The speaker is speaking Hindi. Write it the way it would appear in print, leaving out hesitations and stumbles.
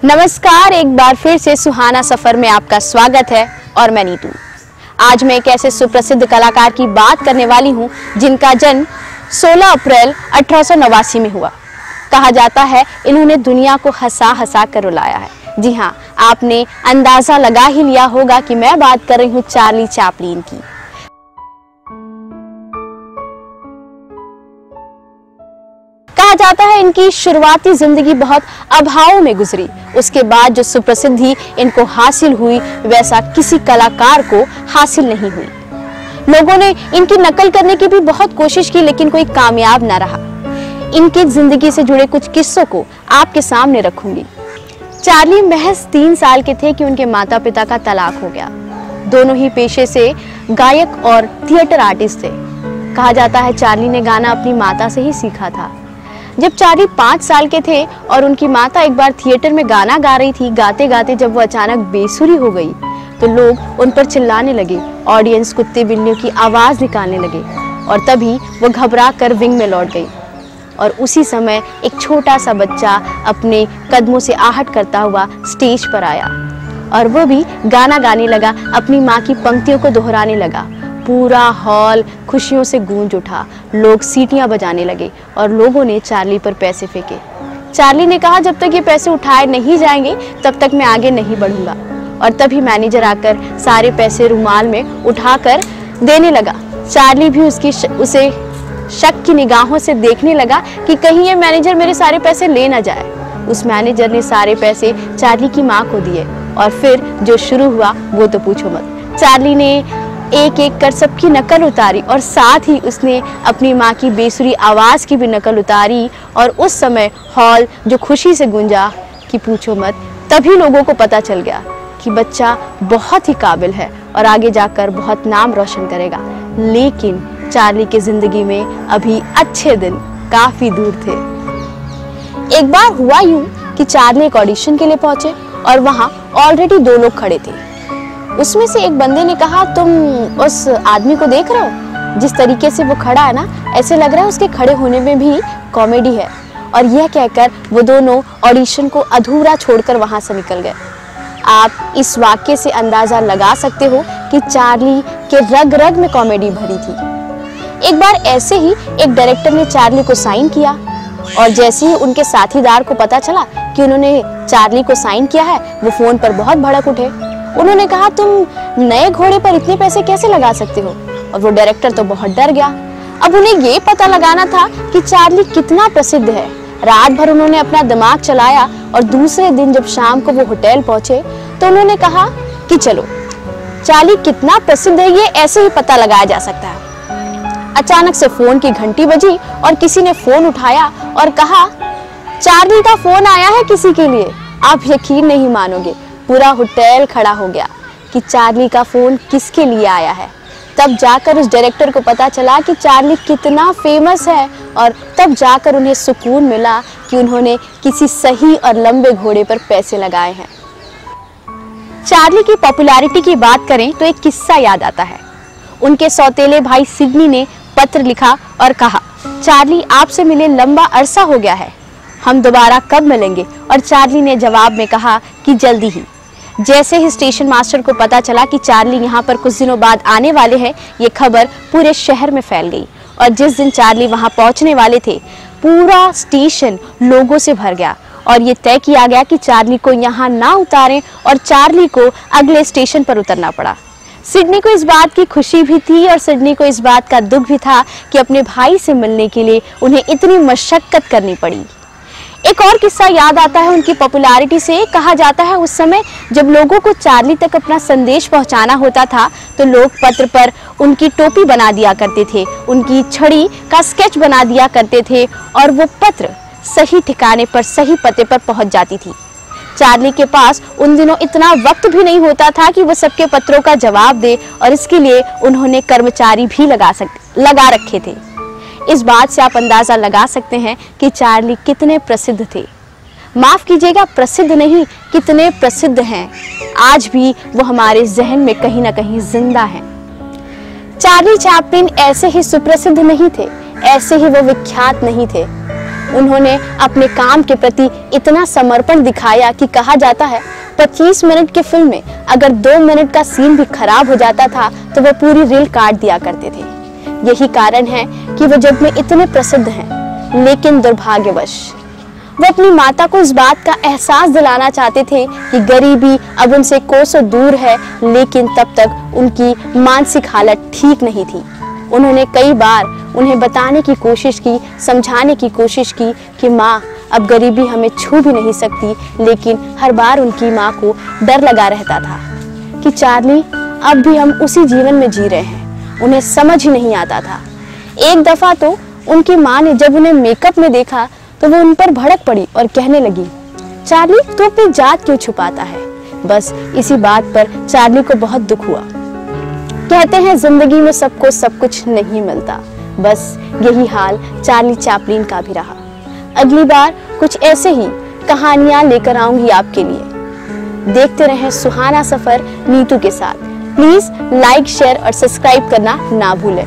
नमस्कार, एक बार फिर से सुहाना सफर में आपका स्वागत है और मैं नीतू। आज मैं एक ऐसे सुप्रसिद्ध कलाकार की बात करने वाली हूं जिनका जन्म 16 अप्रैल 1889 में हुआ। कहा जाता है इन्होंने दुनिया को हंसा हंसा कर रुलाया है। जी हाँ, आपने अंदाजा लगा ही लिया होगा कि मैं बात कर रही हूँ चार्ली चैपलिन की। कहा जाता है इनकी शुरुआती जिंदगी बहुत अभावों में गुजरी। उसके बाद जो सुप्रसिद्धि इनको हासिल हुई वैसा किसी कलाकार को हासिल नहीं हुई। लोगों ने इनकी नकल करने की भी बहुत कोशिश की लेकिन कोई कामयाब न रहा। इनकी जिंदगी से जुड़े कुछ किस्सों को आपके सामने रखूंगी। चार्ली महज 3 साल के थे कि उनके माता पिता का तलाक हो गया। दोनों ही पेशे से गायक और थिएटर आर्टिस्ट थे। कहा जाता है चार्ली ने गाना अपनी माता से ही सीखा था। जब चार्ली 5 साल के थे और उनकी माता एक बार थिएटर में गाना गा रही थी, गाते गाते जब वो अचानक बेसुरी हो गई तो लोग उन पर चिल्लाने लगे। ऑडियंस कुत्ते बिल्लियों की आवाज निकालने लगे और तभी वो घबरा कर विंग में लौट गई। और उसी समय एक छोटा सा बच्चा अपने कदमों से आहट करता हुआ स्टेज पर आया और वो भी गाना गाने लगा, अपनी माँ की पंक्तियों को दोहराने लगा। पूरा हॉल खुशियों से गूंज उठा, लोग सीटियां बजाने लगे और लोगों ने चार्ली पर पैसे फेंके। चार्ली ने कहा जब तक ये पैसे उठाए नहीं जाएंगे तब तक मैं आगे नहीं बढ़ूंगा। और तभी मैनेजर आकर सारे पैसे रुमाल में उठाकर देने लगा। चार्ली भी उसे शक की निगाहों से देखने लगा कि कहीं ये मैनेजर मेरे सारे पैसे ले ना जाए। उस मैनेजर ने सारे पैसे चार्ली की माँ को दिए और फिर जो शुरू हुआ वो तो पूछो मत। चार्ली ने एक एक कर सबकी नकल उतारी और साथ ही उसने अपनी माँ की बेसुरी आवाज़ की भी नकल उतारी और उस समय हॉल जो खुशी से गूंजा कि पूछो मत। तभी लोगों को पता चल गया कि बच्चा बहुत ही काबिल है और आगे जाकर बहुत नाम रोशन करेगा। लेकिन चार्ली की जिंदगी में अभी अच्छे दिन काफ़ी दूर थे। एक बार हुआ यूं कि चार्ली एक ऑडिशन के लिए पहुंचे और वहाँ ऑलरेडी 2 लोग खड़े थे। उसमें से एक बंदे ने कहा तुम उस आदमी को देख रहे हो? जिस तरीके से वो खड़ा है ना, ऐसे लग रहा है उसके खड़े होने में भी कॉमेडी है। और यह कहकर वो दोनों ऑडिशन को अधूरा छोड़कर वहां से निकल गए। आप इस वाक्य से अंदाजा लगा सकते हो कि चार्ली के रग रग में कॉमेडी भरी थी। एक बार ऐसे ही एक डायरेक्टर ने चार्ली को साइन किया और जैसे ही उनके साथीदार को पता चला कि उन्होंने चार्ली को साइन किया है वो फोन पर बहुत भड़क उठे। उन्होंने कहा तुम नए घोड़े पर इतने पैसे कैसे लगा सकते हो? और वो डायरेक्टर तो बहुत डर गया। अब उन्हें ये पता लगाना था कि चार्ली कितना प्रसिद्ध है। रात भर उन्होंने अपना दिमाग चलाया और दूसरे दिन जब शाम को वो होटल पहुंचे तो उन्होंने कहा कि चलो चार्ली कितना प्रसिद्ध है ये ऐसे ही पता लगाया जा सकता है। अचानक से फोन की घंटी बजी और किसी ने फोन उठाया और कहा चार्ली का फोन आया है किसी के लिए। आप यकीन नहीं मानोगे, पूरा होटल खड़ा हो गया कि चार्ली का फोन किसके लिए आया है। तब जाकर उस डायरेक्टर को पता चला कि चार्ली कितना फेमस है और तब जाकर उन्हें सुकून मिला कि उन्होंने किसी सही और लंबे घोड़े पर पैसे लगाए हैं। चार्ली की पॉपुलैरिटी की बात करें तो एक किस्सा याद आता है। उनके सौतेले भाई सिडनी ने पत्र लिखा और कहा चार्ली आपसे मिले लंबा अरसा हो गया है, हम दोबारा कब मिलेंगे? और चार्ली ने जवाब में कहा कि जल्दी ही। जैसे ही स्टेशन मास्टर को पता चला कि चार्ली यहाँ पर कुछ दिनों बाद आने वाले हैं, ये खबर पूरे शहर में फैल गई और जिस दिन चार्ली वहाँ पहुँचने वाले थे पूरा स्टेशन लोगों से भर गया और ये तय किया गया कि चार्ली को यहाँ ना उतारें और चार्ली को अगले स्टेशन पर उतरना पड़ा। सिडनी को इस बात की खुशी भी थी और सिडनी को इस बात का दुख भी था कि अपने भाई से मिलने के लिए उन्हें इतनी मशक्कत करनी पड़ी। एक और किस्सा याद आता है उनकी पॉपुलैरिटी से। कहा जाता है उस समय जब लोगों को चार्ली तक अपना संदेश पहुंचाना होता था तो लोग पत्र पर उनकी टोपी बना दिया करते थे, उनकी छड़ी का स्केच बना दिया करते थे और वो पत्र सही ठिकाने पर सही पते पर पहुंच जाती थी। चार्ली के पास उन दिनों इतना वक्त भी नहीं होता था कि वो सबके पत्रों का जवाब दे और इसके लिए उन्होंने कर्मचारी भी लगा रखे थे। इस बात से आप अंदाजा लगा सकते हैं कि चार्ली कितने प्रसिद्ध थे। माफ कीजिएगा, प्रसिद्ध नहीं, कितने प्रसिद्ध हैं। आज भी वो हमारे जहन में कहीं ना कहीं जिंदा हैं। चार्ली चैपलिन ऐसे ही सुप्रसिद्ध नहीं थे, ऐसे ही वो विख्यात नहीं थे। उन्होंने अपने काम के प्रति इतना समर्पण दिखाया कि कहा जाता है 25 मिनट की फिल्म में अगर 2 मिनट का सीन भी खराब हो जाता था तो वह पूरी रील काट दिया करते थे। यही कारण है कि वह जग में इतने प्रसिद्ध हैं, लेकिन दुर्भाग्यवश वो अपनी माता को इस बात का एहसास दिलाना चाहते थे कि गरीबी अब उनसे कोसों दूर है, लेकिन तब तक उनकी मानसिक हालत ठीक नहीं थी। उन्होंने कई बार उन्हें बताने की कोशिश की, समझाने की कोशिश की कि माँ अब गरीबी हमें छू भी नहीं सकती, लेकिन हर बार उनकी माँ को डर लगा रहता था कि चार्ली अब भी हम उसी जीवन में जी रहे हैं। उन्हें समझ ही नहीं आता था। एक दफा तो उनकी माँ ने जब उन्हें मेकअप में देखा तो वो उन पर भड़क पड़ी और कहने लगी, चार्ली तू अपनी जात क्यों छुपाता है। बस इसी बात पर चार्ली को बहुत दुख हुआ। कहते हैं जिंदगी में सबको सब कुछ नहीं मिलता, बस यही हाल चार्ली चैपलिन का भी रहा। अगली बार कुछ ऐसे ही कहानियां लेकर आऊंगी आपके लिए। देखते रहें सुहाना सफर नीतू के साथ। प्लीज लाइक, शेयर और सब्सक्राइब करना ना भूलें।